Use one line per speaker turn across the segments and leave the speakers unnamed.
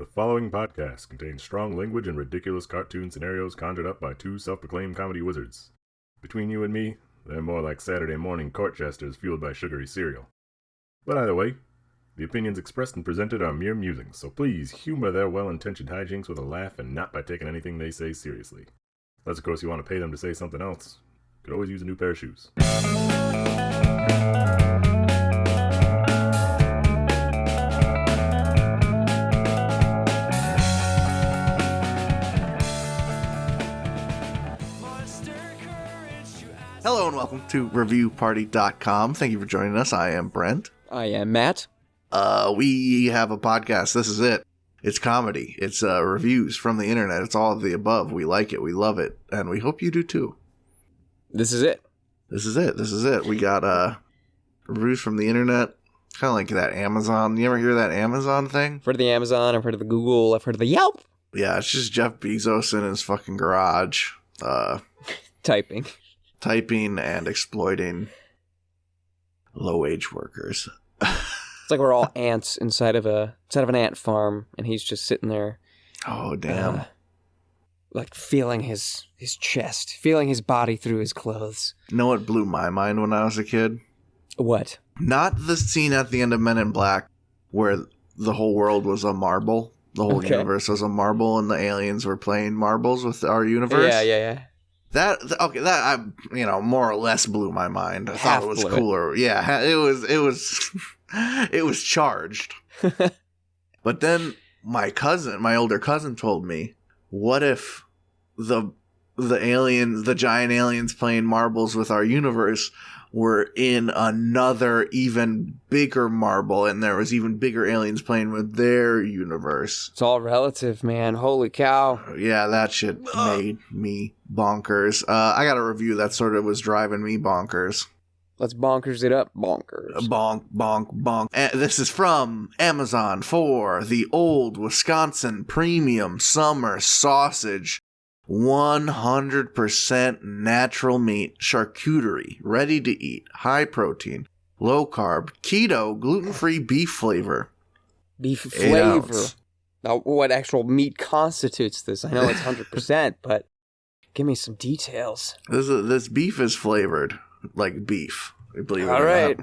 The following podcast contains strong language and ridiculous cartoon scenarios conjured up by two self-proclaimed comedy wizards. Between you and me, they're more like Saturday morning court jesters fueled by sugary cereal. But either way, the opinions expressed and presented are mere musings, so please humor their well-intentioned hijinks with a laugh and not by taking anything they say seriously. Unless, of course, you want to pay them to say something else. Could always use a new pair of shoes.
Hello and welcome to ReviewParty.com. Thank you for joining us. I am Brent.
I am Matt.
We have a podcast. This is it. It's comedy. It's reviews from the internet. It's all of the above. We like it. We love it. And we hope you do too.
This is it.
This is it. We got reviews from the internet. Kind of like that Amazon. You ever hear that Amazon thing?
I've heard of the Amazon. I've heard of the Google. I've heard of the Yelp.
Yeah, it's just Jeff Bezos in his fucking garage. Typing and exploiting low-wage workers.
It's like we're all ants inside of an ant farm, and he's just sitting there.
Oh, damn.
Like feeling his chest, feeling his body through his clothes.
You know what blew my mind when I was a kid?
What?
Not the scene at the end of Men in Black where the whole world was a marble. The whole universe was a marble, and the aliens were playing marbles with our universe.
Yeah.
That more or less blew my mind. I thought it was cooler. Yeah, it was it was charged. But then my older cousin told me, what if the giant aliens playing marbles with our universe were in another even bigger marble, and there was even bigger aliens playing with their universe?
It's all relative, man. Holy cow.
Yeah, that shit made me bonkers. I got a review that sort of was driving me bonkers.
Let's bonkers it up, bonkers.
Bonk. This is from Amazon for the Old Wisconsin Premium Summer Sausage. 100% natural meat, charcuterie, ready to eat, high protein, low carb, keto, gluten-free beef flavor.
Beef flavor. Now, what actual meat constitutes this? I know it's 100%, but give me some details.
This beef is flavored like beef. Believe it
or
not.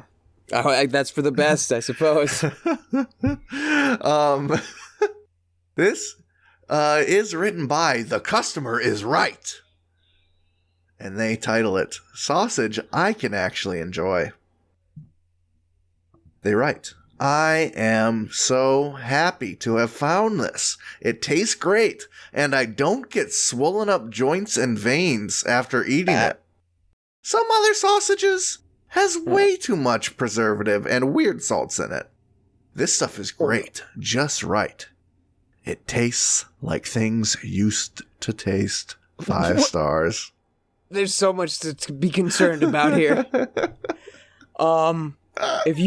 All right. That's for the best, I suppose.
This is written by The Customer Is Right. And they title it, Sausage I Can Actually Enjoy. They write, I am so happy to have found this. It tastes great, and I don't get swollen up joints and veins after eating it. Some other sausages has way too much preservative and weird salts in it. This stuff is great, just right. It tastes like things used to taste. 5 stars.
There's so much to be concerned about here. If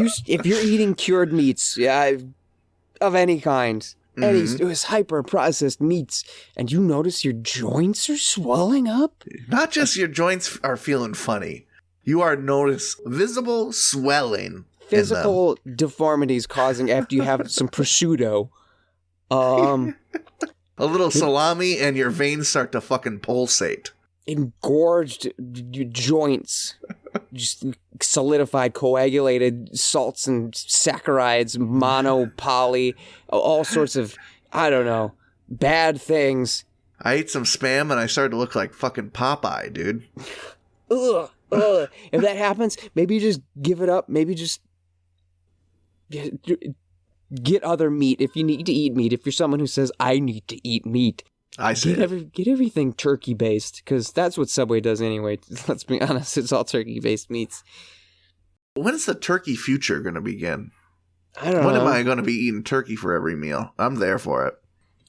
you're eating cured meats, of any kind, it was hyper processed meats, and you notice your joints are swelling up.
Not just your joints are feeling funny. You are notice visible swelling.
Physical deformities causing after you have some prosciutto. A
little salami and your veins start to fucking pulsate.
Engorged joints, just solidified, coagulated salts and saccharides, poly, all sorts of, I don't know, bad things.
I ate some Spam and I started to look like fucking Popeye, dude.
Ugh. If that happens, maybe you just give it up. Maybe just get other meat if you need to eat meat. If you're someone who says, I need to eat meat, get everything turkey-based, because that's what Subway does anyway. Let's be honest, it's all turkey-based meats.
When is the turkey future going to begin?
I don't know.
When am I going to be eating turkey for every meal? I'm there for it.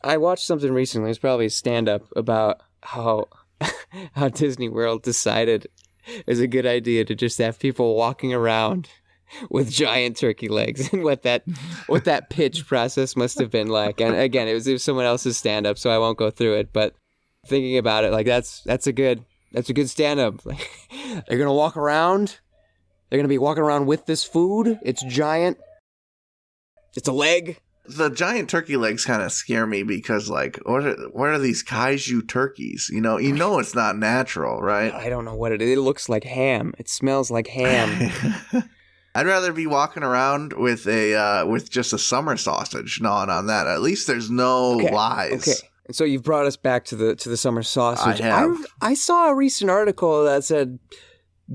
I watched something recently. It's probably a stand-up about how Disney World decided it was a good idea to just have people walking around with giant turkey legs, and what that pitch process must have been like. And again, it was someone else's stand-up, so I won't go through it. But thinking about it, like that's a good stand-up. Like, they're gonna walk around. They're gonna be walking around with this food. It's giant. It's a leg.
The giant turkey legs kind of scare me because, like, what are these kaiju turkeys? You know it's not natural, right?
I don't know what it is. It looks like ham. It smells like ham.
I'd rather be walking around with just a summer sausage gnawing on that. At least there's no lies.
Okay. And so you've brought us back to the summer sausage.
I have.
I saw a recent article that said,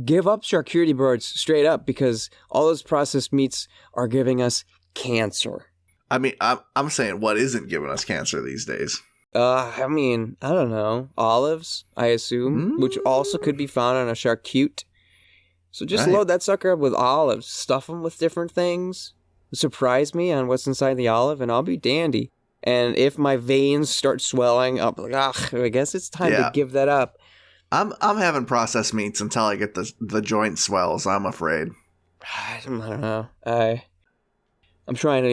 give up charcuterie boards straight up because all those processed meats are giving us cancer.
I mean, I'm saying what isn't giving us cancer these days?
I mean, I don't know. Olives, I assume, which also could be found on a charcute. So just load that sucker up with olives, stuff them with different things, surprise me on what's inside the olive, and I'll be dandy. And if my veins start swelling, I'll be like, I guess it's time to give that up.
I'm having processed meats until I get the joint swells, I'm afraid.
I don't know. I'm trying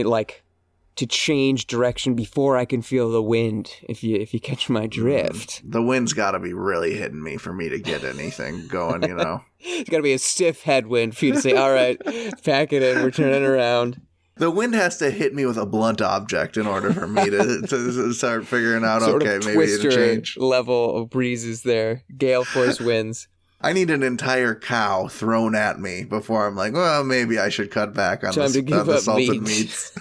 to change direction before I can feel the wind, if you catch my drift.
The wind's got to be really hitting me for me to get anything going,
It's got to be a stiff headwind for you to say, all right, pack it in, we're turning around.
The wind has to hit me with a blunt object in order for me to start figuring out, maybe it'll change.
Level of breezes there, gale force winds.
I need an entire cow thrown at me before I'm like, well, maybe I should cut back on the salted meats.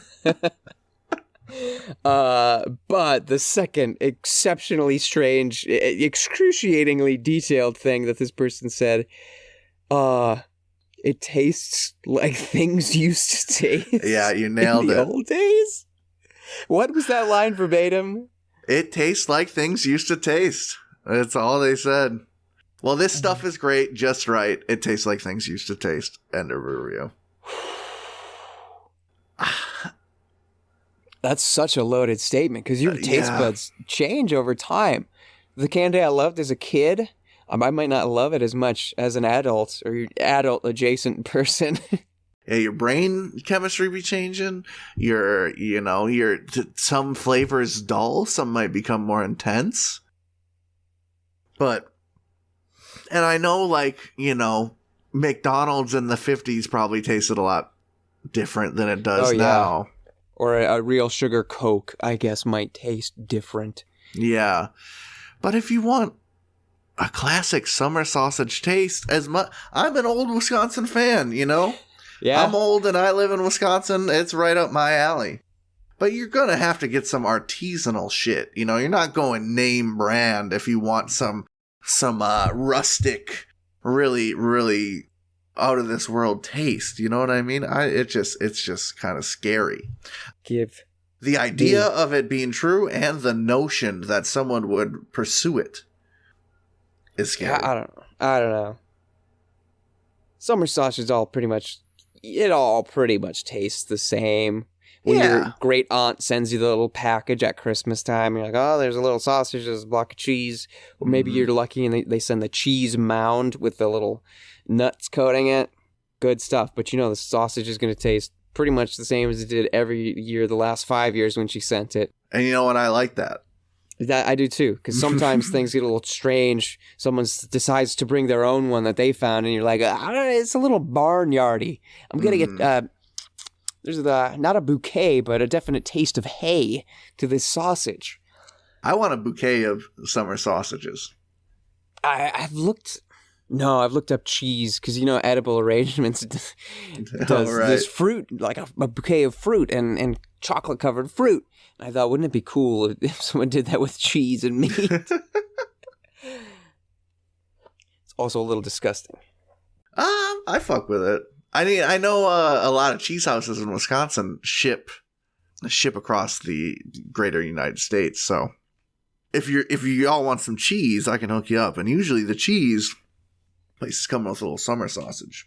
But the second exceptionally strange, excruciatingly detailed thing that this person said, it tastes like things used to taste.
Yeah, you nailed it.
In the old days? What was that line verbatim?
It tastes like things used to taste. That's all they said. Well, this stuff is great, just right. It tastes like things used to taste. End of review.
That's such a loaded statement because your taste buds change over time. The candy I loved as a kid, I might not love it as much as an adult or adult adjacent person.
Yeah, your brain chemistry be changing. Some flavors dull, some might become more intense. And I know, McDonald's in the 50s probably tasted a lot different than it does now.
Or a real sugar Coke, I guess, might taste different.
Yeah. But if you want a classic summer sausage taste, I'm an old Wisconsin fan, Yeah. I'm old and I live in Wisconsin. It's right up my alley. But you're going to have to get some artisanal shit. You're not going name brand if you want some rustic, really, really out of this world taste. You know what I mean? It's just kind of scary. The idea of it being true and the notion that someone would pursue it is scary.
Yeah, I don't know. Summer sausage all pretty much tastes the same. When your great aunt sends you the little package at Christmas time, you're like, oh, there's a little sausage, there's a block of cheese. Or maybe you're lucky and they send the cheese mound with the little nuts coating it. Good stuff. But the sausage is going to taste pretty much the same as it did every year the last 5 years when she sent it.
And you know what? I like that.
That I do too, because sometimes things get a little strange. Someone decides to bring their own one that they found, and you're like, it's a little barnyardy. I'm going to get... There's not a bouquet, but a definite taste of hay to this sausage.
I want a bouquet of summer sausages.
I've looked up cheese because edible arrangements does this fruit, like a bouquet of fruit and chocolate covered fruit. And I thought, wouldn't it be cool if someone did that with cheese and meat? It's also a little disgusting.
I fuck with it. I know a lot of cheese houses in Wisconsin ship across the greater United States. So if you all want some cheese, I can hook you up. And usually the cheese places come with a little summer sausage.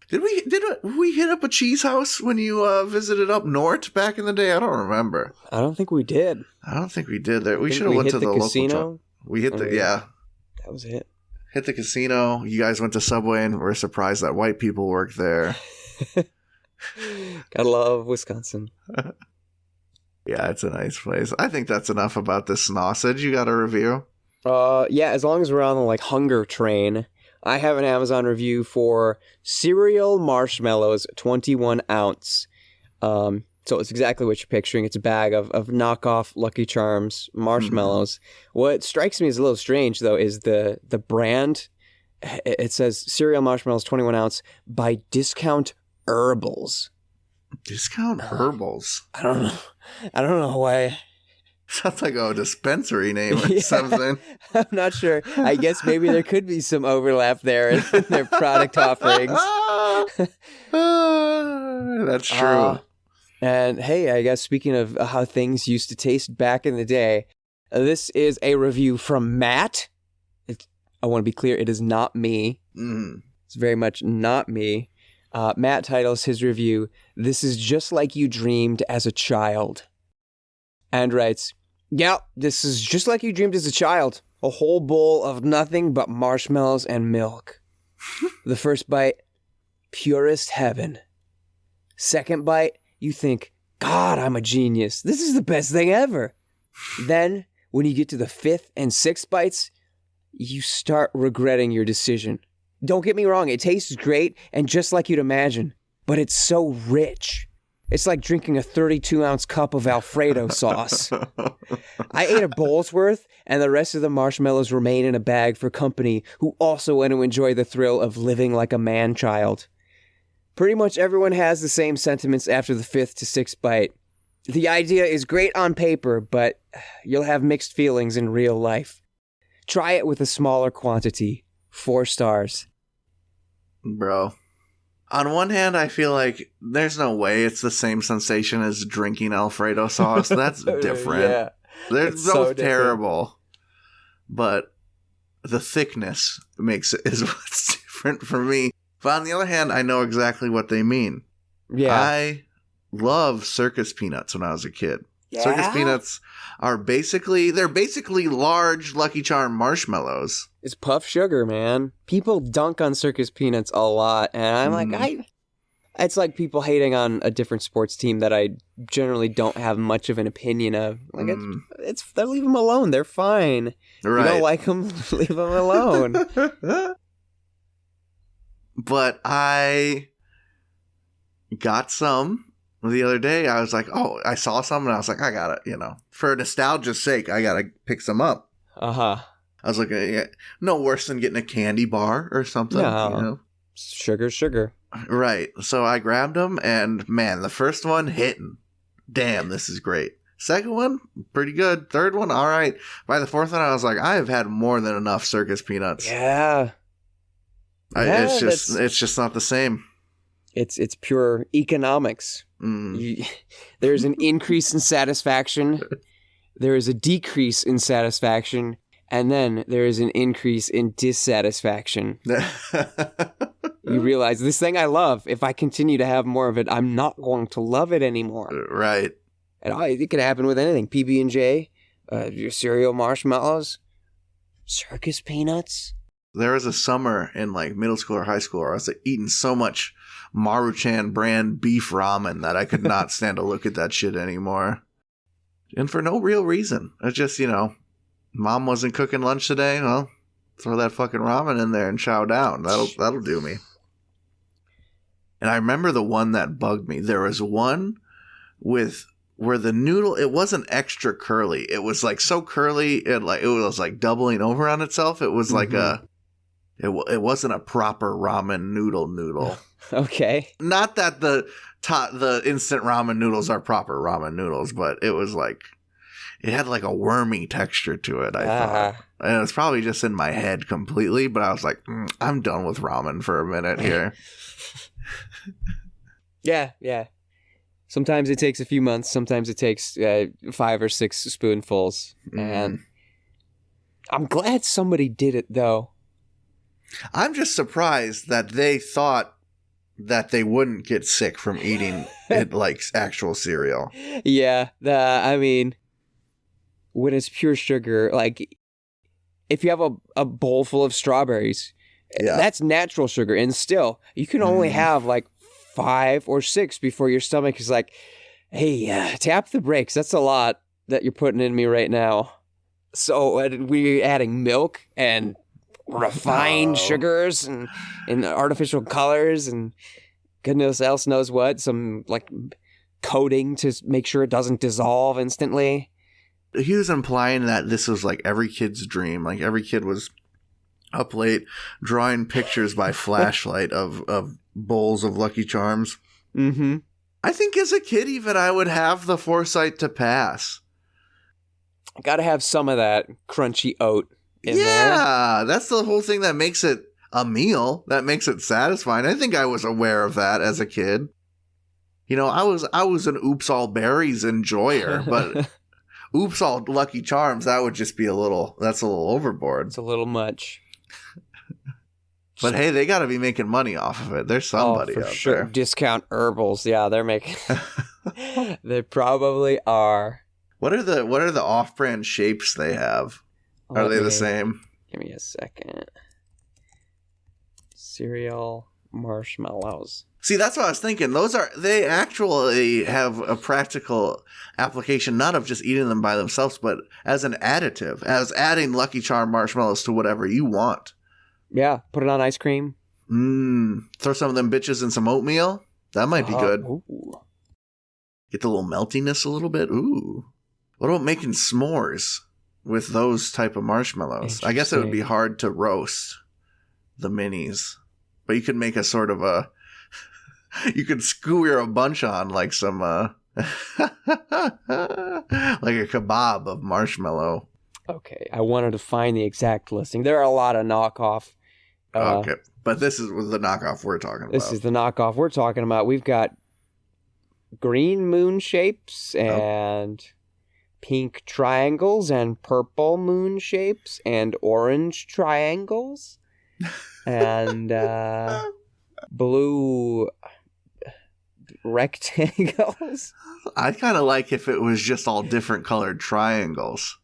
Did we hit up a cheese house when you visited up north back in the day? I don't remember.
I don't think we did.
I don't think we did. We should have went to the casino. Local. We hit
that was it.
Hit the casino. You guys went to Subway and were surprised that white people worked there.
Gotta love Wisconsin.
Yeah, it's a nice place. I think that's enough about this sausage. You got a review?
Yeah, as long as we're on the hunger train, I have an Amazon review for cereal marshmallows, 21 ounce. So it's exactly what you're picturing. It's a bag of knockoff Lucky Charms marshmallows. What strikes me as a little strange, though, is the brand. It says cereal marshmallows 21 ounce by Discount Herbals.
Discount Herbals?
I don't know why.
Sounds like a dispensary name or something.
I'm not sure. I guess maybe there could be some overlap there in their product offerings.
That's true.
And hey, I guess speaking of how things used to taste back in the day, this is a review from Matt. I want to be clear, it is not me. It's very much not me. Matt titles his review, "This is just like you dreamed as a child." And writes, "Yeah, this is just like you dreamed as a child. A whole bowl of nothing but marshmallows and milk. The first bite, purest heaven. Second bite, you think, God, I'm a genius. This is the best thing ever. Then, when you get to the fifth and sixth bites, you start regretting your decision. Don't get me wrong, it tastes great and just like you'd imagine, but it's so rich. It's like drinking a 32-ounce cup of Alfredo sauce. I ate a bowl's worth, and the rest of the marshmallows remain in a bag for company who also want to enjoy the thrill of living like a man-child. Pretty much everyone has the same sentiments after the fifth to sixth bite. The idea is great on paper, but you'll have mixed feelings in real life. Try it with a smaller quantity. 4 stars.
Bro. On one hand, I feel like there's no way it's the same sensation as drinking Alfredo sauce. That's different.
Yeah,
They're
it's
both
so
terrible. But the thickness is what's different for me. But on the other hand, I know exactly what they mean.
Yeah.
I love circus peanuts when I was a kid.
Yeah?
Circus peanuts are basically large Lucky Charm marshmallows.
It's puff sugar, man. People dunk on circus peanuts a lot, and I'm like, it's like people hating on a different sports team that I generally don't have much of an opinion of. Like, they leave them alone. They're fine.
Right.
If you don't like them, leave them alone.
But I got some the other day. I was like, oh, I saw some, and I was like, I got it. For nostalgia's sake, I gotta pick some up. I was looking at no worse than getting a candy bar or something.
No. Sugar.
Right. So I grabbed them, and man, the first one hitting. Damn, this is great. Second one, pretty good. Third one, all right. By the fourth one, I was like, I have had more than enough circus peanuts.
Yeah.
It's just not the same.
It's pure economics. There's an increase in satisfaction. There is a decrease in satisfaction. And then there is an increase in dissatisfaction. You realize this thing I love, if I continue to have more of it, I'm not going to love it anymore.
Right.
And it could happen with anything. PB&J, your cereal marshmallows, circus peanuts.
There was a summer in like middle school or high school where I was eating so much Maruchan brand beef ramen that I could not stand to look at that shit anymore. And for no real reason. It's just, Mom wasn't cooking lunch today. Well, throw that fucking ramen in there and chow down. That'll do me. And I remember the one that bugged me. There was one where the noodle, it wasn't extra curly. It was like so curly, it was like doubling over on itself. It was like it wasn't a proper ramen noodle.
Okay.
Not that the instant ramen noodles are proper ramen noodles, but it was like, it had like a wormy texture to it, I thought. And it was probably just in my head completely, but I was like, I'm done with ramen for a minute here.
Yeah. Sometimes it takes a few months. Sometimes it takes 5 or 6 spoonfuls. And I'm glad somebody did it, though.
I'm just surprised that they thought that they wouldn't get sick from eating it like actual cereal.
Yeah. I mean, when it's pure sugar, like if you have a bowl full of strawberries, that's natural sugar. And still, you can only have like 5 or 6 before your stomach is like, hey, tap the brakes. That's a lot that you're putting in me right now. So we're adding milk and refined sugars and artificial colors and goodness else knows what. Some like coating to make sure it doesn't dissolve instantly.
He was implying that this was like every kid's dream. Like every kid was up late drawing pictures by flashlight of bowls of Lucky Charms.
Mm-hmm.
I think as a kid, even I would have the foresight to pass.
Got to have some of that crunchy oat in there.
Yeah, that's the whole thing that makes it a meal, that makes it satisfying. I think I was aware of that as a kid. You know, I was an Oops All Berries enjoyer, but Oops All Lucky Charms, that would just be that's a little overboard.
It's a little much.
But hey, they got to be making money off of it. There's somebody
for
out
sure.
there.
Discount herbals. Yeah, they're making. They probably are.
What are the off-brand shapes they have? Are they the same?
Give me a second. Cereal marshmallows.
See, that's what I was thinking. They actually have a practical application, not of just eating them by themselves, but as an additive, as adding Lucky Charm marshmallows to whatever you want.
Yeah, put it on ice cream.
Throw some of them bitches in some oatmeal. That might be good.
Ooh.
Get the little meltiness a little bit. Ooh. What about making s'mores with those type of marshmallows? I guess it would be hard to roast the minis. But you could make a sort of a... You could skewer a bunch on like some... like a kebab of marshmallow.
Okay, I wanted to find the exact listing. There are a lot of knockoff.
Okay, but this is the knockoff we're talking about.
This is the knockoff we're talking about. We've got green moon shapes and pink triangles and purple moon shapes and orange triangles and blue rectangles.
I'd kind of like if it was just all different colored triangles.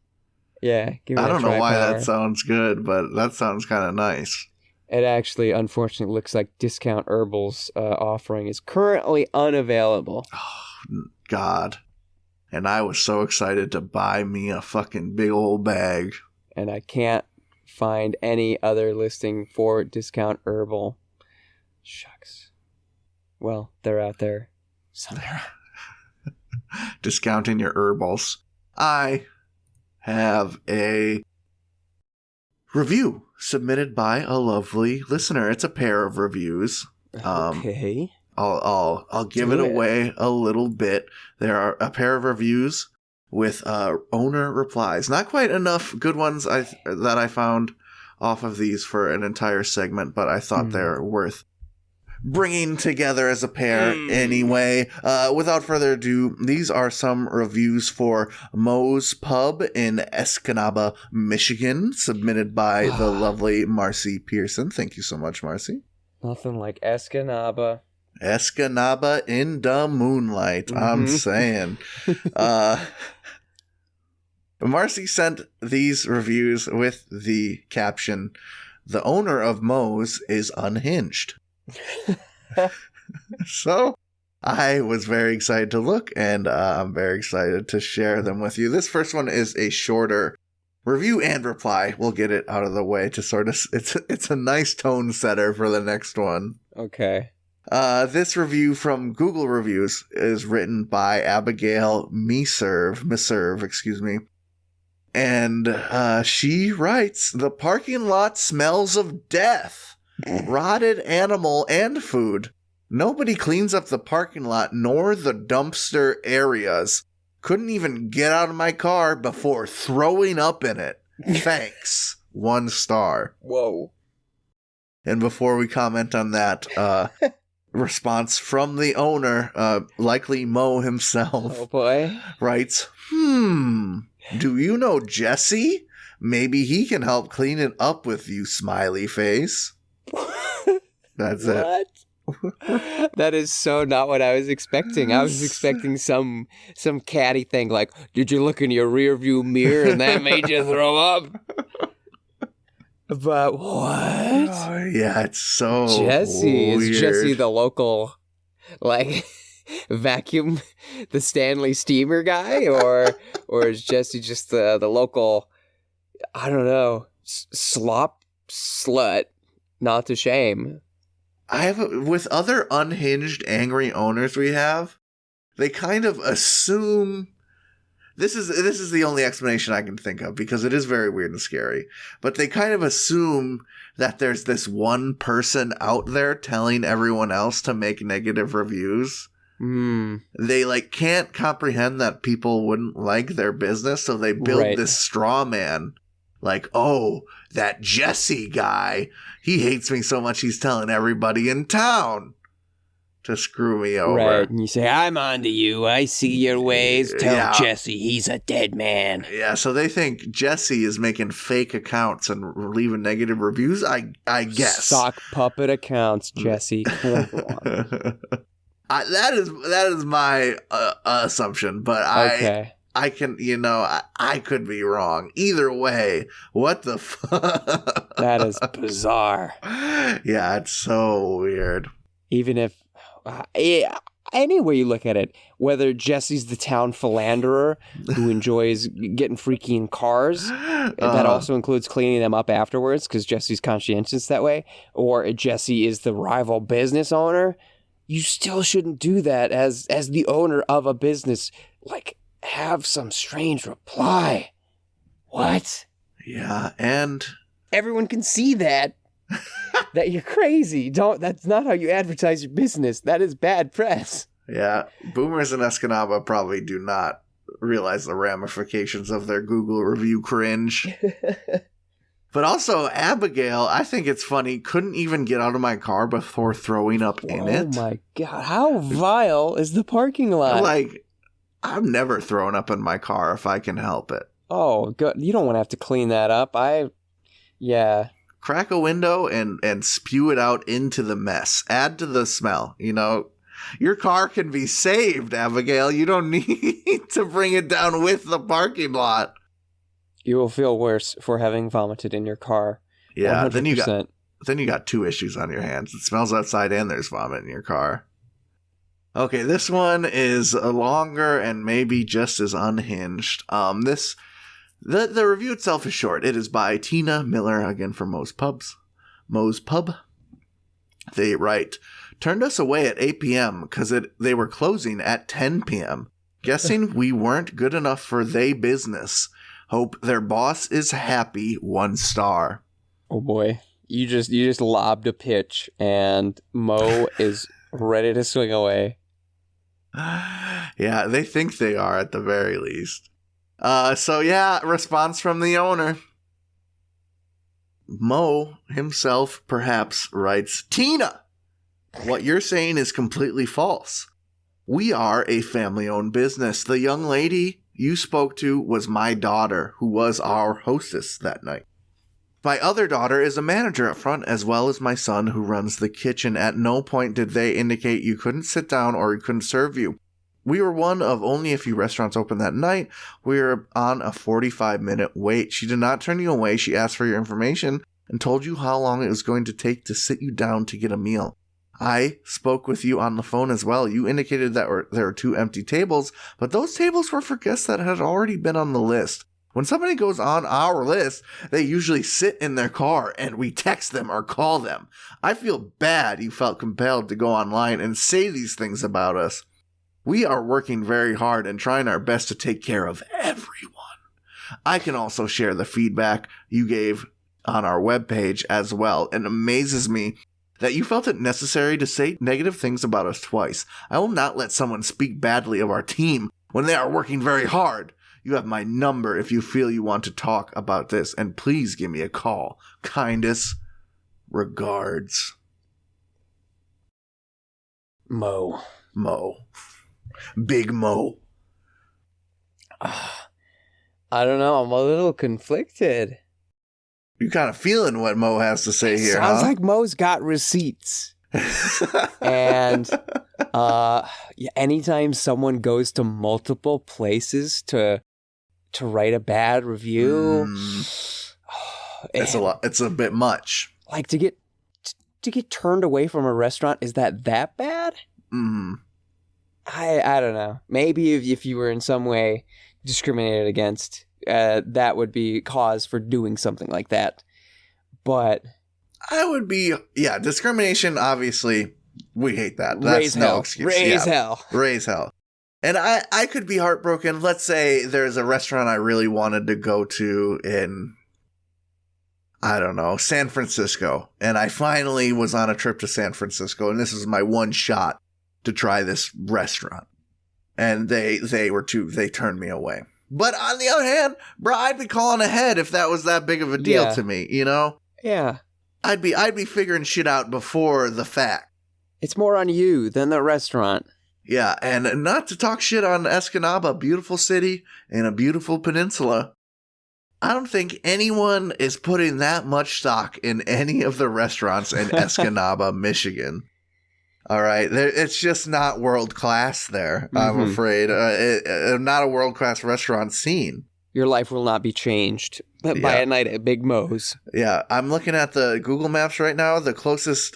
Yeah, give me
I don't know why
tri-power.
that sounds good, but that sounds kind of nice.
It actually, unfortunately, looks like Discount Herbals offering is currently unavailable.
Oh, God. And I was so excited to buy me a fucking big old bag.
And I can't find any other listing for Discount Herbal. Shucks. Well, they're out there somewhere.
Discounting your herbals. I have a review submitted by a lovely listener. It's a pair of reviews.
Okay.
I'll give it away a little bit. There are a pair of reviews with owner replies. Not quite enough good ones that I found off of these for an entire segment, but I thought they're worth bringing together as a pair anyway. Without further ado, these are some reviews for Moe's Pub in Escanaba, Michigan, submitted by the lovely Marcy Pearson. Thank you so much, Marcy.
Nothing like Escanaba.
Escanaba in the moonlight, I'm saying. Marcy sent these reviews with the caption, "The owner of Moe's is unhinged." So I was very excited to look, and I'm very excited to share them with you. This first one is a shorter review and reply. We'll get it out of the way to sort of... It's a nice tone setter for the next one.
Okay.
This review from Google Reviews is written by Abigail Meserve, excuse me. And she writes, "The parking lot smells of death. Rotted animal and food. Nobody cleans up the parking lot nor the dumpster areas. Couldn't even get out of my car before throwing up in it. Thanks. 1 star.
Whoa.
And before we comment on that, response from the owner, likely Mo himself,
Oh boy.
writes, "Do you know Jesse? Maybe he can help clean it up with you, smiley face." That's it.
That is so not what I was expecting. I was expecting some catty thing like, "Did you look in your rear view mirror and that made you throw up?" But what?
Oh, yeah, it's so
Jesse.
weird.
Is Jesse the local, like, vacuum, the Stanley steamer guy? Or is Jesse just the local, I don't know, slop slut? Not to shame.
with other unhinged, angry owners we have, they kind of assume this is the only explanation I can think of because it is very weird and scary. But they kind of assume that there's this one person out there telling everyone else to make negative reviews. They like can't comprehend that people wouldn't like their business, so they build this straw man. Like, oh, that Jesse guy, he hates me so much he's telling everybody in town to screw me over.
Right, and you say, I'm on to you. I see your ways. Tell Jesse he's a dead man.
Yeah, so they think Jesse is making fake accounts and leaving negative reviews, I guess.
Sock puppet accounts, Jesse.
That is my assumption, but I can, I could be wrong. Either way, what the fuck?
That is bizarre.
Yeah, it's so weird.
Even if, any way you look at it, whether Jesse's the town philanderer who enjoys getting freaky in cars, that also includes cleaning them up afterwards because Jesse's conscientious that way, or Jesse is the rival business owner, you still shouldn't do that as the owner of a business. Like, have some strange reply. What?
Yeah, and
everyone can see that you're crazy. That's not how you advertise your business. That is bad press.
Yeah, boomers in Escanaba probably do not realize the ramifications of their Google review cringe. But also, Abigail, I think it's funny, couldn't even get out of my car before throwing up in it.
Oh my God. How vile is the parking lot?
Like, I'm never throwing up in my car if I can help it.
Oh, God. You don't want to have to clean that up. Yeah.
Crack a window and spew it out into the mess. Add to the smell, Your car can be saved, Abigail. You don't need to bring it down with the parking lot.
You will feel worse for having vomited in your car.
Yeah,
100%.
then you got two issues on your hands. It smells outside and there's vomit in your car. Okay, this one is longer and maybe just as unhinged. The review itself is short. It is by Tina Miller, again from Moe's Pub. They write, turned us away at 8 p.m. because they were closing at 10 p.m. Guessing we weren't good enough for they business. Hope their boss is happy. 1 star.
Oh boy. You just lobbed a pitch and Mo is ready to swing away.
Yeah, they think they are at the very least. Response from the owner. Mo himself perhaps writes, Tina, what you're saying is completely false. We are a family-owned business. The young lady you spoke to was my daughter, who was our hostess that night. My other daughter is a manager up front, as well as my son, who runs the kitchen. At no point did they indicate you couldn't sit down or we couldn't serve you. We were one of only a few restaurants open that night. We were on a 45-minute wait. She did not turn you away. She asked for your information and told you how long it was going to take to sit you down to get a meal. I spoke with you on the phone as well. You indicated that there were 2 empty tables, but those tables were for guests that had already been on the list. When somebody goes on our list, they usually sit in their car and we text them or call them. I feel bad you felt compelled to go online and say these things about us. We are working very hard and trying our best to take care of everyone. I can also share the feedback you gave on our webpage as well. It amazes me that you felt it necessary to say negative things about us twice. I will not let someone speak badly of our team when they are working very hard. You have my number if you feel you want to talk about this, and please give me a call. Kindest regards.
Mo.
Big Mo.
I don't know. I'm a little conflicted.
You're kind of feeling what Mo has to say here,
Sounds like Mo's got receipts. And anytime someone goes to multiple places to write a bad review,
it's a lot. It's a bit much.
Like to get turned away from a restaurant, is that bad? I don't know. Maybe if you were in some way discriminated against, that would be cause for doing something like that. But
I would be, discrimination, obviously, we hate that. That's
raise
no
hell.
excuse.
Raise hell.
Raise hell. And I could be heartbroken. Let's say there's a restaurant I really wanted to go to in, I don't know, San Francisco. And I finally was on a trip to San Francisco, and this is my one shot to try this restaurant. And they turned me away. But on the other hand, bro, I'd be calling ahead if that was that big of a deal to me, you know?
Yeah.
I'd be figuring shit out before the fact.
It's more on you than the restaurant.
Yeah, and not to talk shit on Escanaba, a beautiful city and a beautiful peninsula. I don't think anyone is putting that much stock in any of the restaurants in Escanaba, Michigan. All right, it's just not world class there, I'm afraid. Not a world class restaurant scene.
Your life will not be changed by a night at Big Mo's.
Yeah, I'm looking at the Google Maps right now. The closest,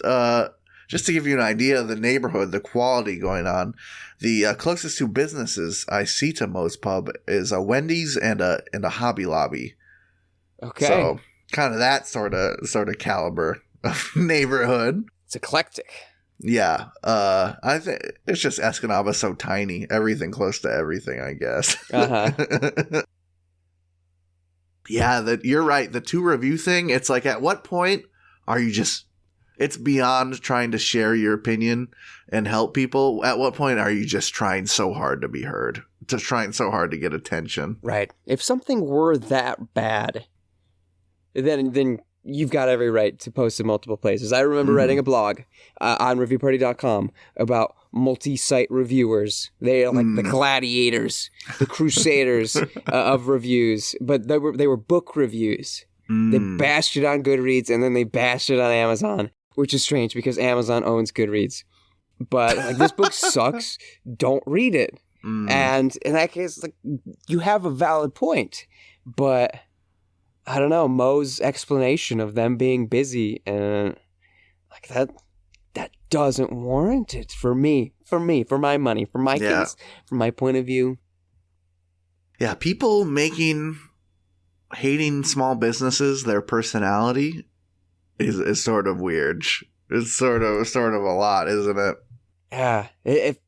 just to give you an idea of the neighborhood, the quality going on, the closest two businesses I see to Mo's Pub is a Wendy's and a Hobby Lobby.
Okay,
so kind of that sort of caliber of neighborhood.
It's eclectic.
Yeah, I think it's just Escanaba so tiny. Everything close to everything, I guess. Yeah, you're right. The 2 review thing, it's like, at what point are you just, it's beyond trying to share your opinion and help people. At what point are you just trying so hard to be heard? Just trying so hard to get attention?
Right. If something were that bad, then you've got every right to post in multiple places. I remember writing a blog on reviewparty.com about multi-site reviewers. They are like the gladiators, the crusaders of reviews, but they were book reviews. They bashed it on Goodreads, and then they bashed it on Amazon, which is strange because Amazon owns Goodreads. But like, this book sucks. Don't read it. And in that case, like, you have a valid point, but I don't know, Mo's explanation of them being busy and like that doesn't warrant it for me, for my money, for my kids, from my point of view.
Yeah, people hating small businesses, their personality is sort of weird. It's sort of a lot, isn't it?
Yeah. If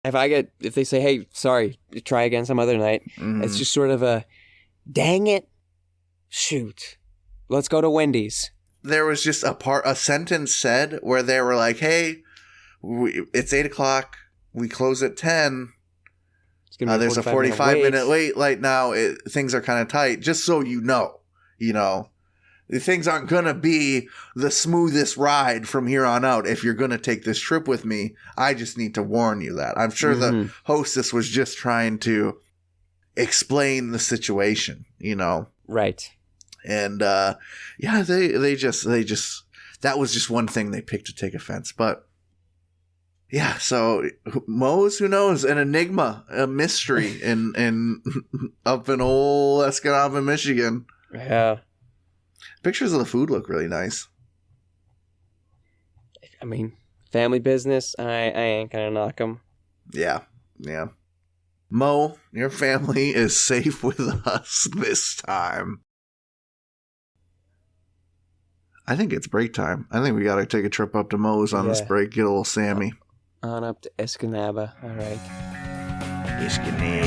they say, hey, sorry, try again some other night, it's just sort of a, dang it. Shoot, let's go to Wendy's.
There was just a sentence said where they were like, hey, it's 8:00. We close at 10. There's a 45-minute wait. Like now, things are kind of tight. Just so you know, things aren't going to be the smoothest ride from here on out. If you're going to take this trip with me, I just need to warn you that. I'm sure the hostess was just trying to explain the situation, Right. And, they just, that was just one thing they picked to take offense. But yeah, so Mo's, who knows, an enigma, a mystery in up in old Escanaba, Michigan.
Yeah.
Pictures of the food look really nice.
I mean, family business, I ain't gonna knock them.
Yeah. Mo, your family is safe with us this time. I think it's break time. I think we got to take a trip up to Mo's on this break, get a little Sammy.
On up to Escanaba. All right.
Escanaba.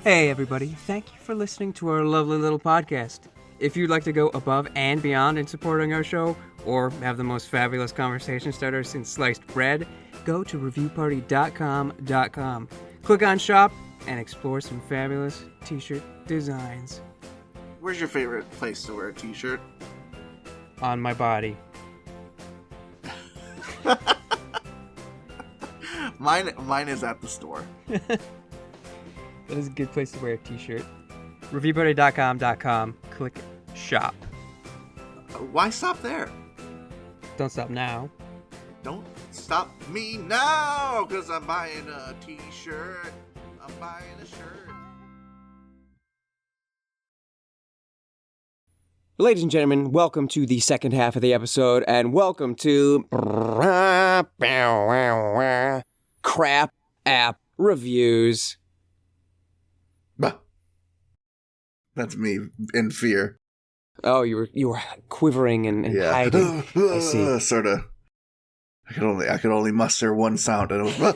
Hey everybody, thank you for listening to our lovely little podcast. If you'd like to go above and beyond in supporting our show, or have the most fabulous conversation starter since sliced bread, go to reviewparty.com. Click on shop and explore some fabulous t-shirt designs.
Where's your favorite place to wear a t-shirt?
On my body.
Mine is at the store.
That is a good place to wear a t-shirt. Reviewparty.com. Click shop.
Why stop there?
Don't stop now.
Don't stop me now, because I'm buying a t-shirt. I'm buying a shirt.
Ladies and gentlemen, welcome to the second half of the episode, and welcome to Crap App Reviews.
That's me in fear.
Oh, you were quivering and hiding. I see.
Sort of. I could only muster one sound, and it was.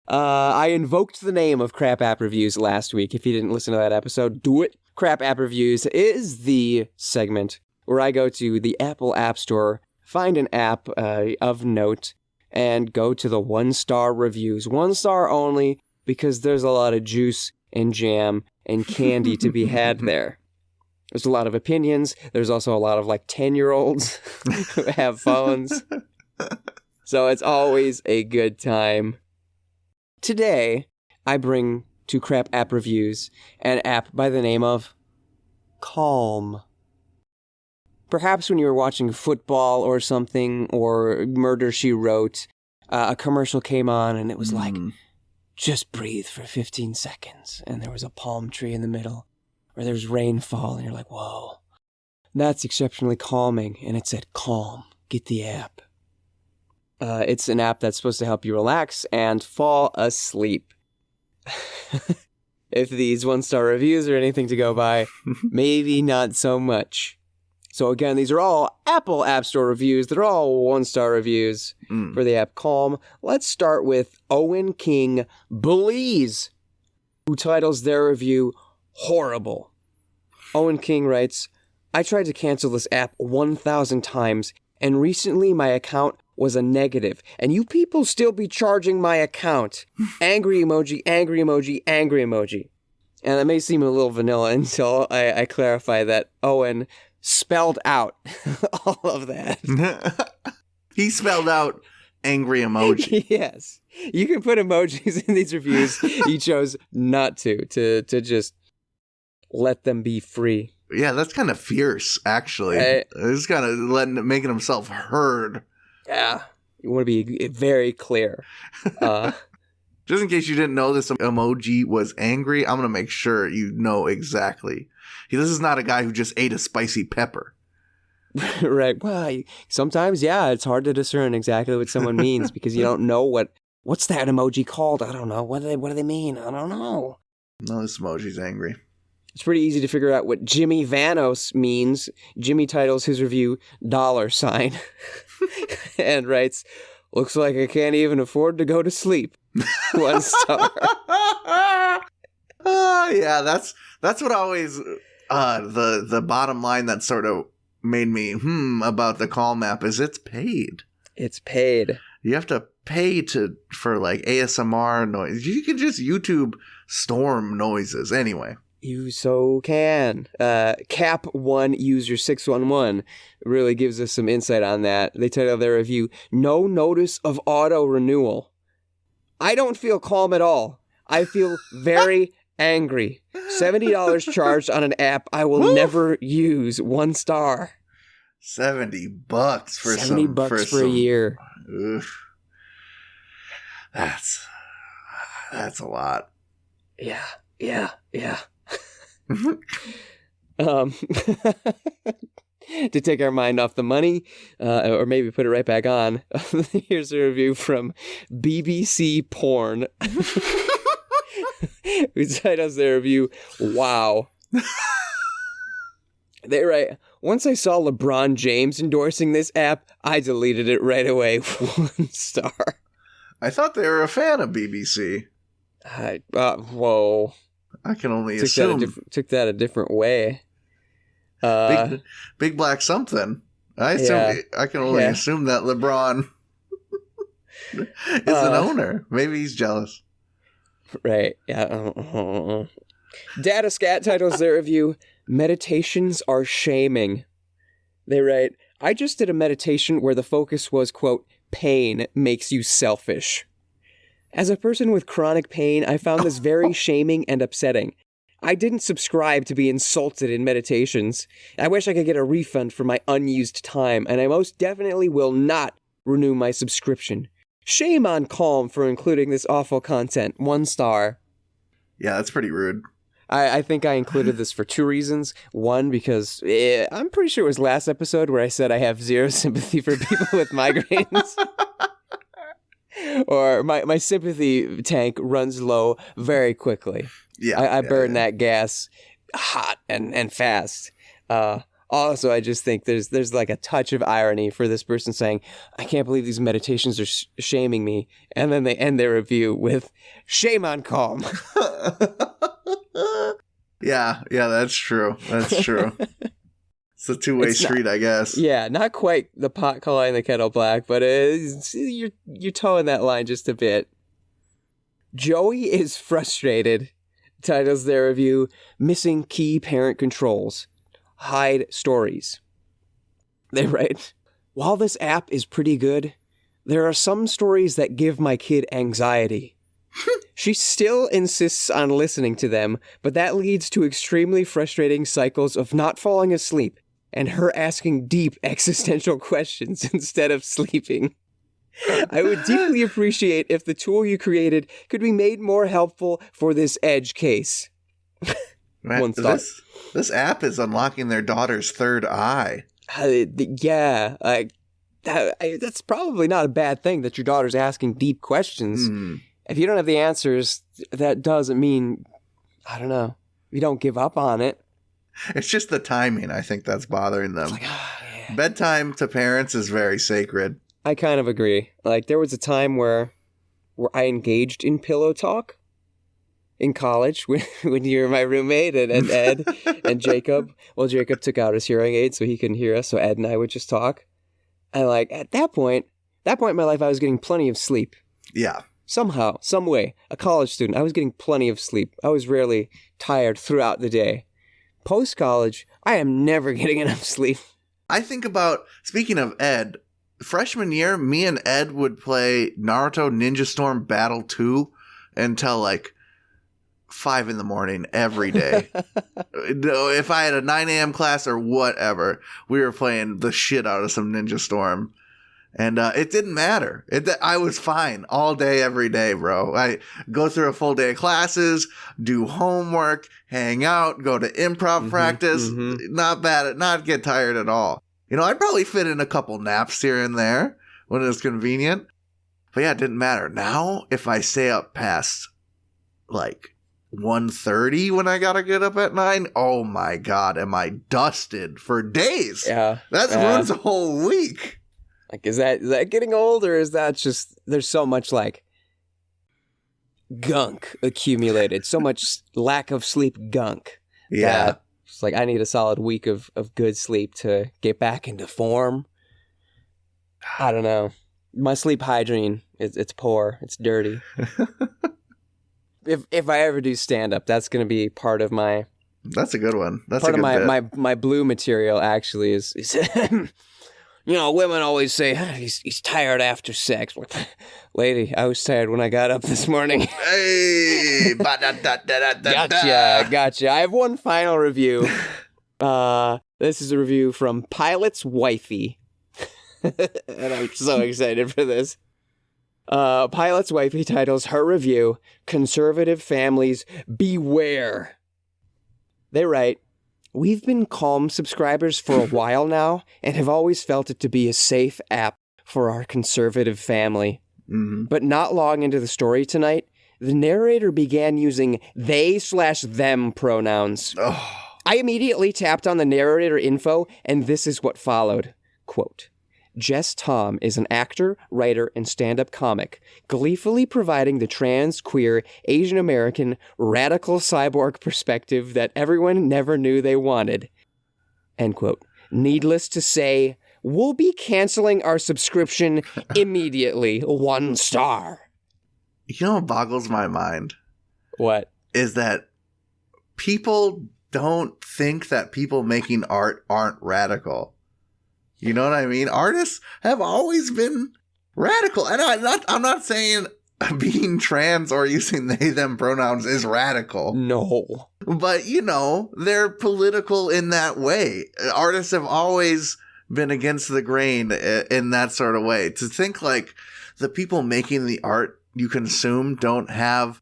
I invoked the name of Crap App Reviews last week. If you didn't listen to that episode, do it. Crap App Reviews is the segment where I go to the Apple App Store, find an app of note, and go to the 1-star reviews. 1 star only, because there's a lot of juice and jam and candy to be had there. There's a lot of opinions. There's also a lot of 10-year-olds who have phones. So it's always a good time. Today, I bring to Crap App Reviews an app by the name of Calm. Perhaps when you were watching football or something, or Murder, She Wrote, a commercial came on and it was like, just breathe for 15 seconds. And there was a palm tree in the middle, or there's rainfall, and you're like, whoa, that's exceptionally calming. And it said, Calm, get the app. It's an app that's supposed to help you relax and fall asleep. If these 1-star reviews are anything to go by, maybe not so much. So again, these are all Apple App Store reviews. They're all 1-star reviews for the app Calm. Let's start with Owen King Belize, who titles their review, Horrible. Owen King writes, I tried to cancel this app 1,000 times, and recently my account was a negative, and you people still be charging my account. Angry emoji, angry emoji, angry emoji. And that may seem a little vanilla until I clarify that Owen spelled out all of that.
He spelled out angry emoji.
Yes. You can put emojis in these reviews. He chose not to just let them be free.
Yeah, that's kind of fierce, actually. He's kind of making himself heard.
Yeah. You want to be very clear.
Just in case you didn't know this emoji was angry, I'm going to make sure you know exactly. This is not a guy who just ate a spicy pepper.
Right. Well, sometimes, yeah, it's hard to discern exactly what someone means because you don't know what's that emoji called? I don't know. What do they mean? I don't know.
No, this emoji's angry.
It's pretty easy to figure out what Jimmy Vanos means. Jimmy titles his review $sign and writes, looks like I can't even afford to go to sleep. 1 star.
Yeah, that's what always the bottom line that sort of made me about the Calm app is it's paid.
It's paid. You
have to pay for ASMR noise. You can just YouTube storm noises anyway.
You so can. Cap1 User 611 really gives us some insight on that. They title their review, No Notice of Auto Renewal. I don't feel calm at all. I feel very angry. $70 charged on an app I will never use. 1 star.
$70 for
$70 for a year.
Oof. That's a lot.
Yeah. To take our mind off the money, or maybe put it right back on, here's a review from BBC Porn, who titles their review, Wow. They write, once I saw LeBron James endorsing this app, I deleted it right away. 1 star.
I thought they were a fan of BBC.
Whoa.
I can only assume.
Took that a different way.
Big black something. I can only assume that LeBron is an owner. Maybe he's jealous.
Right. Yeah. Data Scat titles their review, Meditations Are Shaming. They write, I just did a meditation where the focus was, quote, pain makes you selfish. As a person with chronic pain, I found this very shaming and upsetting. I didn't subscribe to be insulted in meditations. I wish I could get a refund for my unused time, and I most definitely will not renew my subscription. Shame on Calm for including this awful content. 1 star.
Yeah, that's pretty rude.
I think I included this for 2 reasons. One, because I'm pretty sure it was last episode where I said I have 0 sympathy for people with migraines. Or my sympathy tank runs low very quickly. Yeah, I burn that gas hot and fast. Also, I just think there's like a touch of irony for this person saying, I can't believe these meditations are shaming me. And then they end their review with, shame on Calm.
Yeah, that's true. That's true. It's a two-way street, I guess.
Yeah, not quite the pot calling the kettle black, but you're towing that line just a bit. Joey is frustrated, titles their review, missing key parent controls. Hide stories. They write, while this app is pretty good, there are some stories that give my kid anxiety. She still insists on listening to them, but that leads to extremely frustrating cycles of not falling asleep and her asking deep existential questions instead of sleeping. I would deeply appreciate if the tool you created could be made more helpful for this edge case.
Man, this app is unlocking their daughter's third eye.
That's probably not a bad thing that your daughter's asking deep questions. If you don't have the answers, that doesn't mean, I don't know, you don't give up on it.
It's just the timing, I think, that's bothering them. Like, bedtime to parents is very sacred.
I kind of agree. Like, there was a time where I engaged in pillow talk in college when you were my roommate and Ed and Jacob. Well, Jacob took out his hearing aid so he couldn't hear us, so Ed and I would just talk. And like, at that point in my life, I was getting plenty of sleep.
Yeah.
Somehow, some way, a college student, I was getting plenty of sleep. I was rarely tired throughout the day. Post-college, I am never getting enough sleep.
I think about, speaking of Ed, freshman year, me and Ed would play Naruto Ninja Storm Battle 2 until like 5 in the morning every day. If I had a 9 a.m. class or whatever, we were playing the shit out of some Ninja Storm. And it didn't matter. I was fine all day, every day, bro. I go through a full day of classes, do homework, hang out, go to improv practice. Not bad. Not get tired at all. You know, I'd probably fit in a couple naps here and there when it was convenient. But yeah, it didn't matter. Now, if I stay up past like 1:30 when I gotta get up at 9, oh my God, am I dusted for days?
Yeah.
That ruins a whole week.
Like, is that getting old, or is that just, there's so much like gunk accumulated, so much lack of sleep gunk.
Yeah.
It's like, I need a solid week of good sleep to get back into form. I don't know. My sleep hygiene, it's poor. It's dirty. If I ever do stand up, that's going to be part of my.
That's a good one. That's
part
a good
of my blue material. Actually, is you know, women always say he's tired after sex. Lady, I was tired when I got up this morning.
Hey,
gotcha. I have one final review. This is a review from Pilot's Wifey, and I'm so excited for this. Pilot's Wifey titles her review, Conservative Families Beware. They write, we've been Calm subscribers for a while now and have always felt it to be a safe app for our conservative family. But not long into the story tonight, the narrator began using they/them pronouns. I immediately tapped on the narrator info, and this is what followed. Quote, Jess Tom is an actor, writer, and stand-up comic, gleefully providing the trans, queer, Asian American, radical cyborg perspective that everyone never knew they wanted. End quote. Needless to say, we'll be canceling our subscription immediately. 1 star.
You know what boggles my mind?
What?
Is that people don't think that people making art aren't radical. You know what I mean? Artists have always been radical. And I'm not saying being trans or using they, them pronouns is radical.
No.
But, you know, they're political in that way. Artists have always been against the grain in that sort of way. To think like the people making the art you consume don't have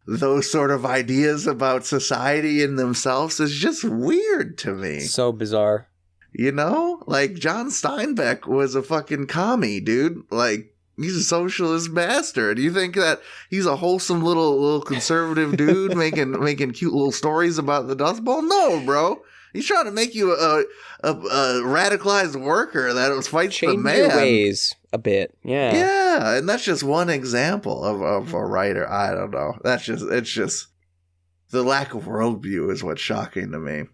those sort of ideas about society in themselves is just weird to me.
So bizarre.
You know, like John Steinbeck was a fucking commie, dude. Like, He's a socialist bastard. You think that he's a wholesome little conservative dude making cute little stories about the Dust Bowl? No, bro. He's trying to make you a radicalized worker that fights the man.
Change your ways a bit. Yeah.
Yeah, and that's just one example of a writer. I don't know. It's just the lack of worldview is what's shocking to me.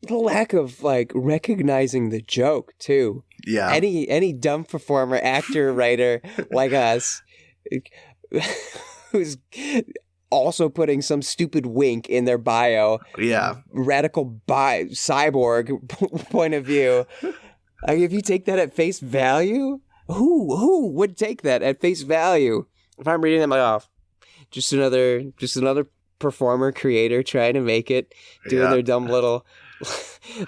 The lack of like recognizing the joke too.
Yeah.
Any dumb performer, actor, writer like us who's also putting some stupid wink in their bio.
Yeah.
Radical cyborg point of view. Like, if you take that at face value, who would take that at face value? If I'm reading them, like, oh, just another performer, creator trying to make it, doing their dumb little.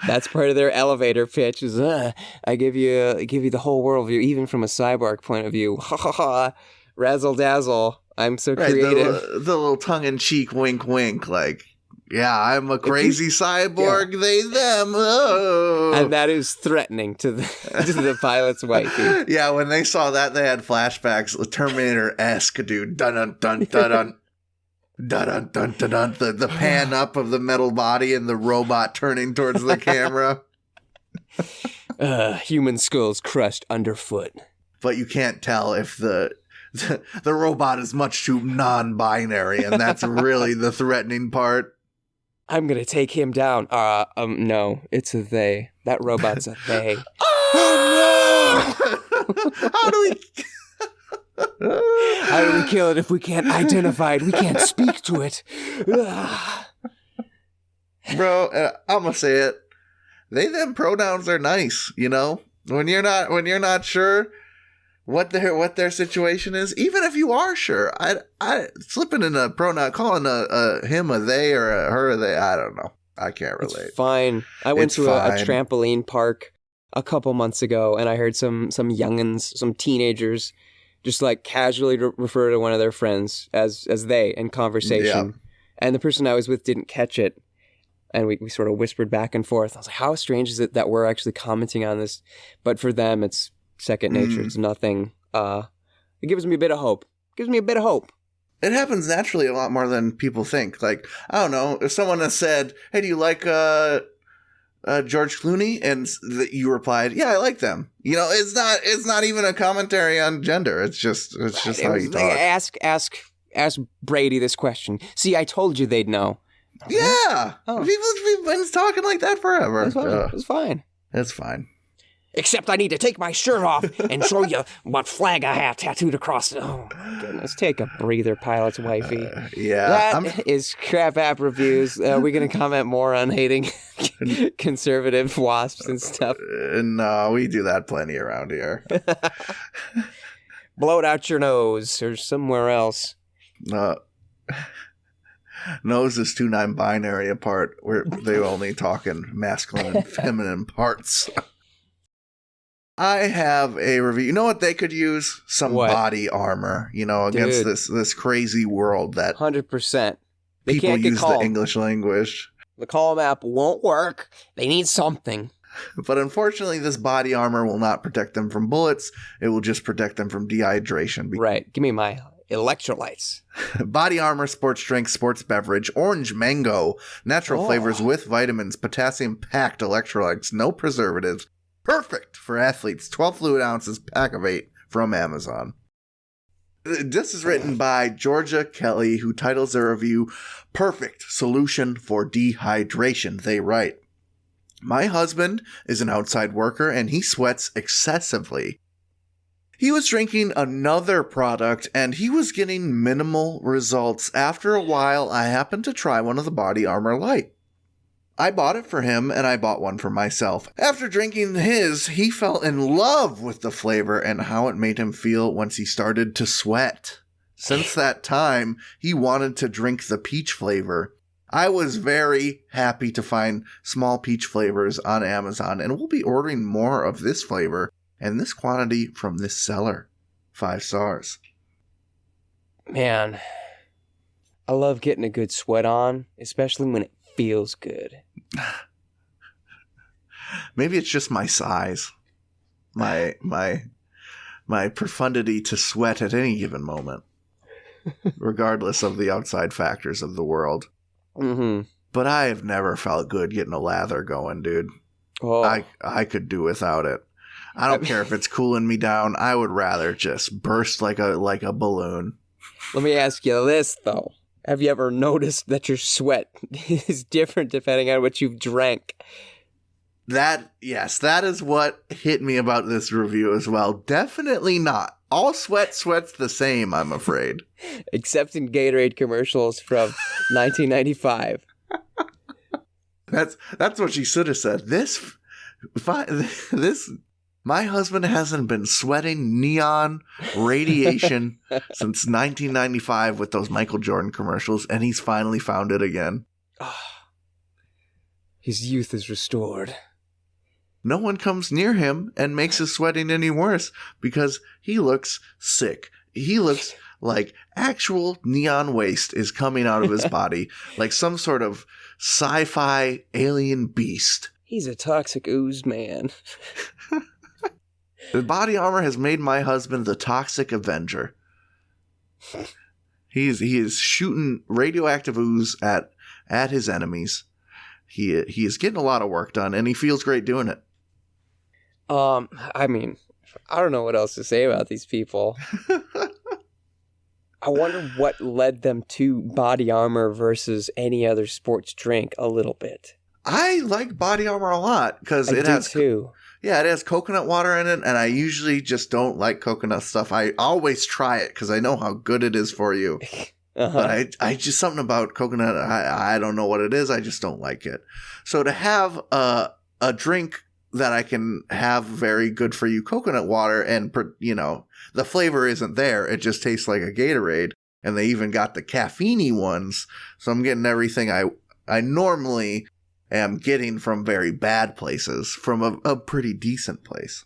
That's part of their elevator pitch. Is I give you the whole worldview, even from a cyborg point of view. Ha ha ha! Razzle dazzle. I'm so creative.
The little tongue-in-cheek wink, like, yeah, I'm a crazy cyborg, they, them, oh.
And that is threatening to the pilot's wifey.
Yeah, when they saw that, they had flashbacks, Terminator-esque, dude. Dun-dun-dun-dun-dun. Dun-dun-dun-dun-dun. The pan up of the metal body and the robot turning towards the camera.
Human skulls crushed underfoot.
But you can't tell if the robot is much too non-binary, and that's really the threatening part.
I'm gonna take him down. No, it's a they. That robot's a they.
Oh no!
How do we kill it if we can't identify it? We can't speak to it.
Bro, I'm gonna say it. They them pronouns are nice, you know? When you're not sure what their situation is, even if you are sure, I slipping in a pronoun, calling a him a they or a her a they, I don't know. I can't relate.
It's fine. I went to a trampoline park a couple months ago, and I heard some youngins, some teenagers, just like casually refer to one of their friends as they in conversation. Yeah. And the person I was with didn't catch it. And we sort of whispered back and forth. I was like, how strange is it that we're actually commenting on this? But for them, it's second nature. It's nothing. It gives me a bit of hope.
It happens naturally a lot more than people think. Like, I don't know, if someone has said, hey, do you like George Clooney? And you replied, yeah, I like them. You know, it's not even a commentary on gender. It's just how you talk.
Ask Brady this question. See, I told you they'd know.
Yeah. Oh. People have been talking like that forever.
It's fine.
It's fine.
Except I need to take my shirt off and show you what flag I have tattooed across it. Oh, my goodness. Take a breather, pilot's wifey.
Yeah.
That is Crap App Reviews. Are we going to comment more on hating conservative wasps and stuff?
No, we do that plenty around here.
Blow it out your nose or somewhere else.
Nose is too non-binary apart. Where they only talk in masculine and feminine parts. I have a review. You know what they could use? Some body armor, you know, against this crazy world that
100%.
People use the English language.
The Calm app won't work. They need something.
But unfortunately, this body armor will not protect them from bullets. It will just protect them from dehydration.
Right. Give me my electrolytes.
Body armor, sports drink, sports beverage, orange mango, natural flavors with vitamins, potassium-packed electrolytes, no preservatives. Perfect for athletes. 12 fluid ounces, pack of 8 from Amazon. This is written by Georgia Kelly, who titles their review, Perfect Solution for Dehydration. They write, my husband is an outside worker and he sweats excessively. He was drinking another product and he was getting minimal results. After a while, I happened to try one of the Body Armor Light. I bought it for him and I bought one for myself. After drinking his, he fell in love with the flavor and how it made him feel once he started to sweat. Since that time, he wanted to drink the peach flavor. I was very happy to find small peach flavors on Amazon, and we'll be ordering more of this flavor and this quantity from this seller. 5 stars.
Man, I love getting a good sweat on, especially when it feels good.
Maybe it's just my size. My my profundity to sweat at any given moment, regardless of the outside factors of the world.
Mm-hmm.
But I have never felt good getting a lather going, dude.
Oh.
I could do without it. I don't care if it's cooling me down. I would rather just burst like a balloon.
Let me ask you this, though. Have you ever noticed that your sweat is different depending on what you've drank?
Yes, that is what hit me about this review as well. Definitely not. All sweat's the same, I'm afraid.
Except in Gatorade commercials from 1995.
That's what she should have said. My husband hasn't been sweating neon radiation since 1995 with those Michael Jordan commercials, and he's finally found it again.
His youth is restored.
No one comes near him and makes his sweating any worse because he looks sick. He looks like actual neon waste is coming out of his body, like some sort of sci-fi alien beast.
He's a toxic ooze man.
The body armor has made my husband the toxic Avenger. He is shooting radioactive ooze at his enemies. He is getting a lot of work done, and he feels great doing it.
I mean, I don't know what else to say about these people. I wonder what led them to body armor versus any other sports drink a little bit.
I like body armor a lot because it has
too.
Yeah, it has coconut water in it, and I usually just don't like coconut stuff. I always try it because I know how good it is for you. But I just something about coconut. I don't know what it is. I just don't like it. So to have a drink that I can have very good for you coconut water, and the flavor isn't there. It just tastes like a Gatorade, and they even got the caffeine-y ones. So I'm getting everything I normally am getting from very bad places from a pretty decent place.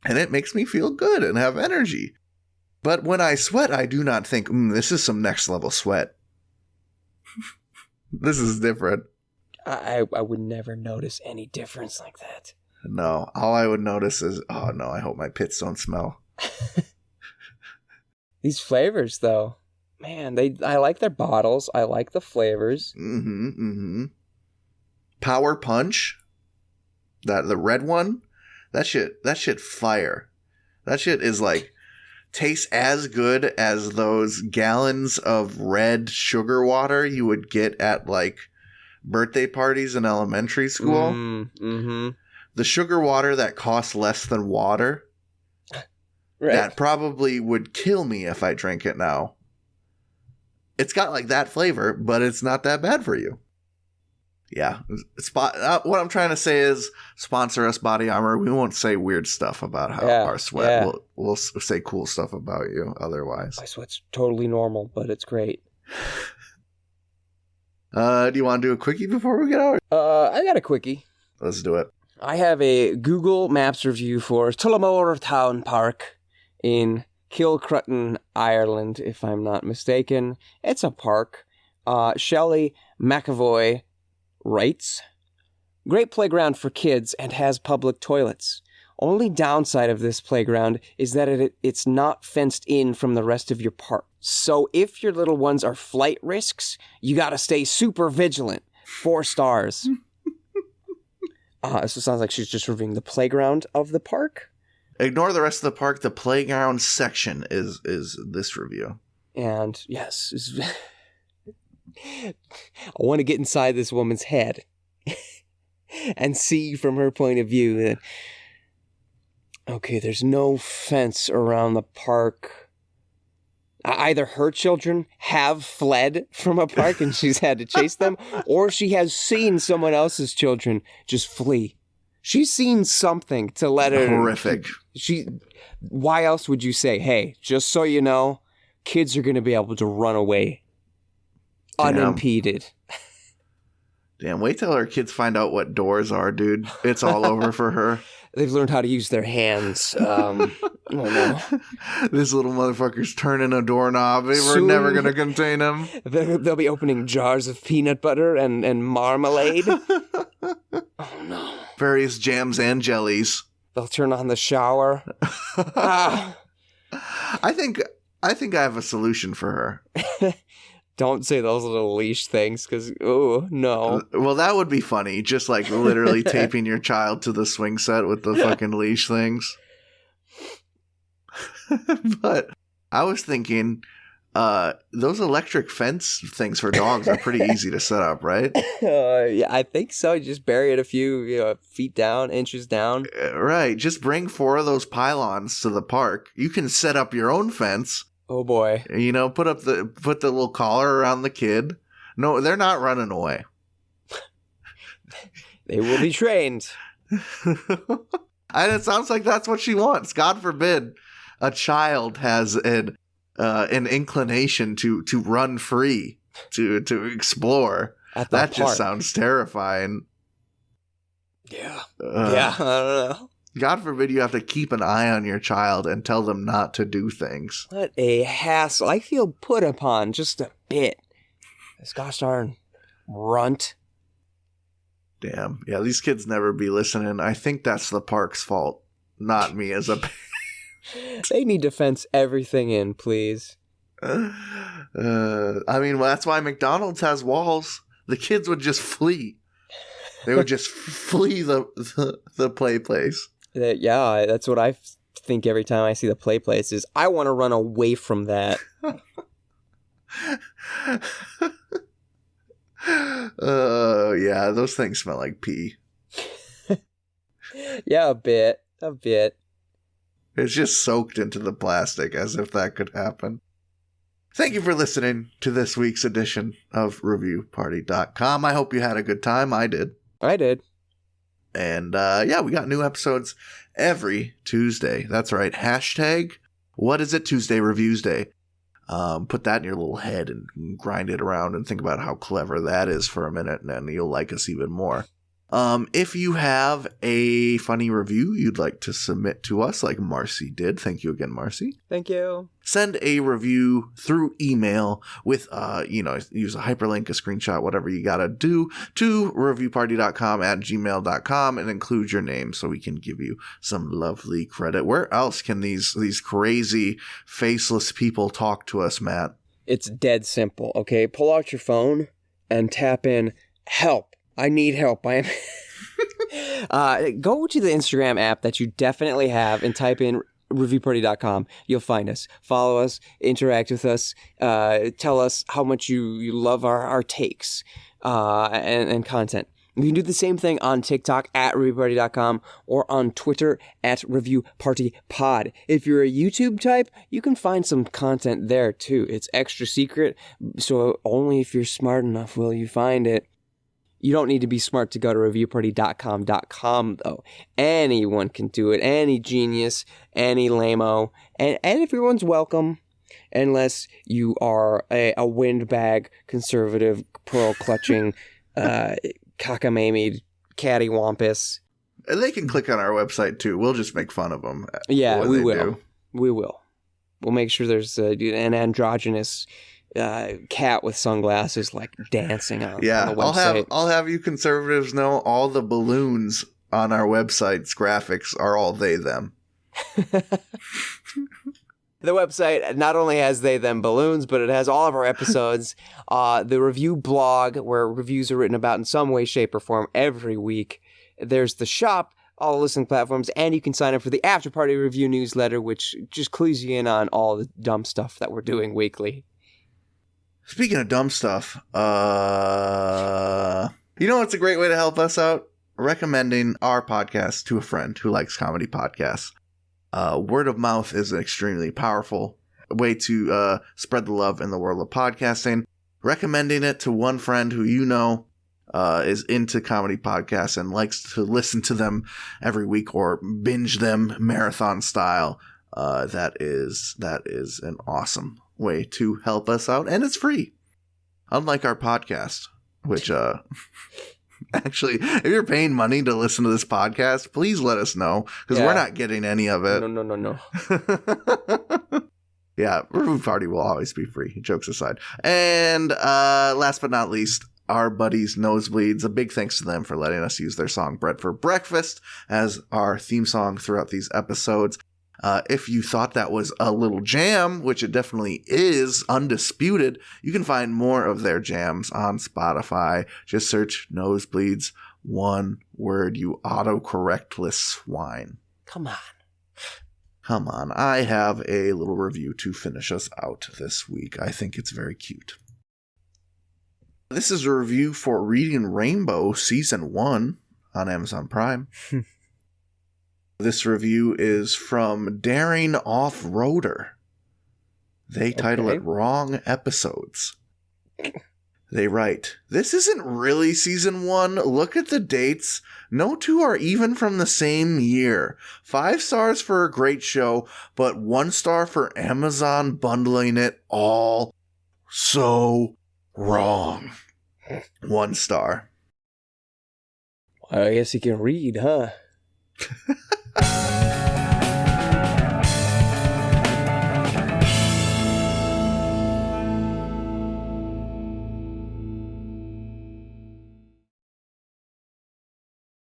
And it makes me feel good and have energy. But when I sweat, I do not think, this is some next level sweat. This is different.
I would never notice any difference like that.
No, all I would notice is, oh no, I hope my pits don't smell.
These flavors, though, man, I like their bottles. I like the flavors.
Mm-hmm, mm-hmm. Power Punch, the red one, that shit fire. That shit is like, tastes as good as those gallons of red sugar water you would get at like birthday parties in elementary school.
Mm-hmm.
The sugar water that costs less than water. Right. That probably would kill me if I drank it now. It's got like that flavor, but it's not that bad for you. Yeah. What I'm trying to say is sponsor us, Body Armor. We won't say weird stuff about our sweat. Yeah. We'll say cool stuff about you otherwise.
My sweat's totally normal, but it's great.
Do you want to do a quickie before we get out?
I got a quickie.
Let's do it.
I have a Google Maps review for Tullamore Town Park in Kilcrutten, Ireland, if I'm not mistaken. It's a park. Shelley McAvoy writes, great playground for kids and has public toilets. Only downside of this playground is that it's not fenced in from the rest of your park. So if your little ones are flight risks, you gotta stay super vigilant. 4 stars. So it sounds like she's just reviewing the playground of the park.
Ignore the rest of the park. The playground section is this review.
And yes, I want to get inside this woman's head and see from her point of view that, okay, there's no fence around the park. Either her children have fled from a park and she's had to chase them, or she has seen someone else's children just flee. She's seen something to let her...
Horrific.
Why else would you say, hey, just so you know, kids are going to be able to run away unimpeded.
Damn, wait till our kids find out what doors are, dude. It's all over for her.
They've learned how to use their hands. Oh no.
This little motherfucker's turning a doorknob. We're never going to contain him.
They'll be opening jars of peanut butter and marmalade. Oh no.
Various jams and jellies.
They'll turn on the shower.
I think I have a solution for her.
Don't say those little leash things, because, oh, no.
Well, that would be funny. Just like literally taping your child to the swing set with the fucking leash things. But I was thinking, those electric fence things for dogs are pretty easy to set up, right?
Yeah, I think so. You just bury it a few feet down, inches down.
Right. Just bring 4 of those pylons to the park. You can set up your own fence.
Oh boy.
Put the little collar around the kid. No, they're not running away.
They will be trained.
And it sounds like that's what she wants. God forbid a child has an inclination to run free, to explore.
At the
that
park.
Just sounds terrifying.
Yeah. Yeah, I don't know.
God forbid you have to keep an eye on your child and tell them not to do things.
What a hassle. I feel put upon just a bit. This gosh darn runt.
Damn. Yeah, these kids never be listening. I think that's the park's fault, not me as a parent.
They need to fence everything in, please.
Well, that's why McDonald's has walls. The kids would just flee. They would just flee the play place.
Yeah, that's what I think every time I see the play place is I want to run away from that.
Yeah, those things smell like pee.
Yeah, a bit.
It's just soaked into the plastic, as if that could happen. Thank you for listening to this week's edition of ReviewParty.com. I hope you had a good time. I did. And yeah, we got new episodes every Tuesday. That's right. Hashtag what is it? Tuesday Reviews Day. Put that in your little head and grind it around and think about how clever that is for a minute, and then you'll like us even more. If you have a funny review you'd like to submit to us, like Marcy did, thank you again, Marcy.
Thank you.
Send a review through email with, use a hyperlink, a screenshot, whatever you gotta do, to reviewparty.com@gmail.com and include your name so we can give you some lovely credit. Where else can these crazy, faceless people talk to us, Matt?
It's dead simple, okay? Pull out your phone and tap in help. I need help. I am. Go to the Instagram app that you definitely have and type in reviewparty.com. You'll find us. Follow us. Interact with us. Tell us how much you love our takes and content. You can do the same thing on TikTok at reviewparty.com or on Twitter at reviewpartypod. If you're a YouTube type, you can find some content there too. It's extra secret, so only if you're smart enough will you find it. You don't need to be smart to go to reviewparty.com, though. Anyone can do it. Any genius, any lame-o. And everyone's welcome, unless you are a windbag, conservative, pearl-clutching, cockamamie, cattywampus.
And they can click on our website, too. We'll just make fun of them.
Yeah, we will. We will. We'll make sure there's an androgynous cat with sunglasses like dancing on the website.
I'll have you conservatives know all the balloons on our website's graphics are all they them.
The website not only has they them balloons, but it has all of our episodes, the review blog where reviews are written about in some way, shape, or form every week. There's the shop, all the listening platforms, and you can sign up for the After Party Review newsletter, which just clues you in on all the dumb stuff that we're doing weekly.
Speaking of dumb stuff, what's a great way to help us out? Recommending our podcast to a friend who likes comedy podcasts. Word of mouth is an extremely powerful way to spread the love in the world of podcasting. Recommending it to one friend who is into comedy podcasts and likes to listen to them every week or binge them marathon style. That is an awesome way to help us out, and it's free, unlike our podcast, which actually, if you're paying money to listen to this podcast, please let us know, because we're not getting any of it.
No.
Yeah, Review Party will always be free, jokes aside. And last but not least, our buddies Nosebleeds. A big thanks to them for letting us use their song Bread for Breakfast as our theme song throughout these episodes. If you thought that was a little jam, which it definitely is, undisputed, you can find more of their jams on Spotify. Just search Nosebleeds, one word, you autocorrectless swine.
Come on.
I have a little review to finish us out this week. I think it's very cute. This is a review for Reading Rainbow Season 1 on Amazon Prime. This review is from Daring Off-Roader. They title it Wrong Episodes. They write, "This isn't really Season 1. Look at the dates. No two are even from the same year. 5 stars for a great show, but 1 star for Amazon bundling it all so wrong." 1 star.
I guess you can read, huh?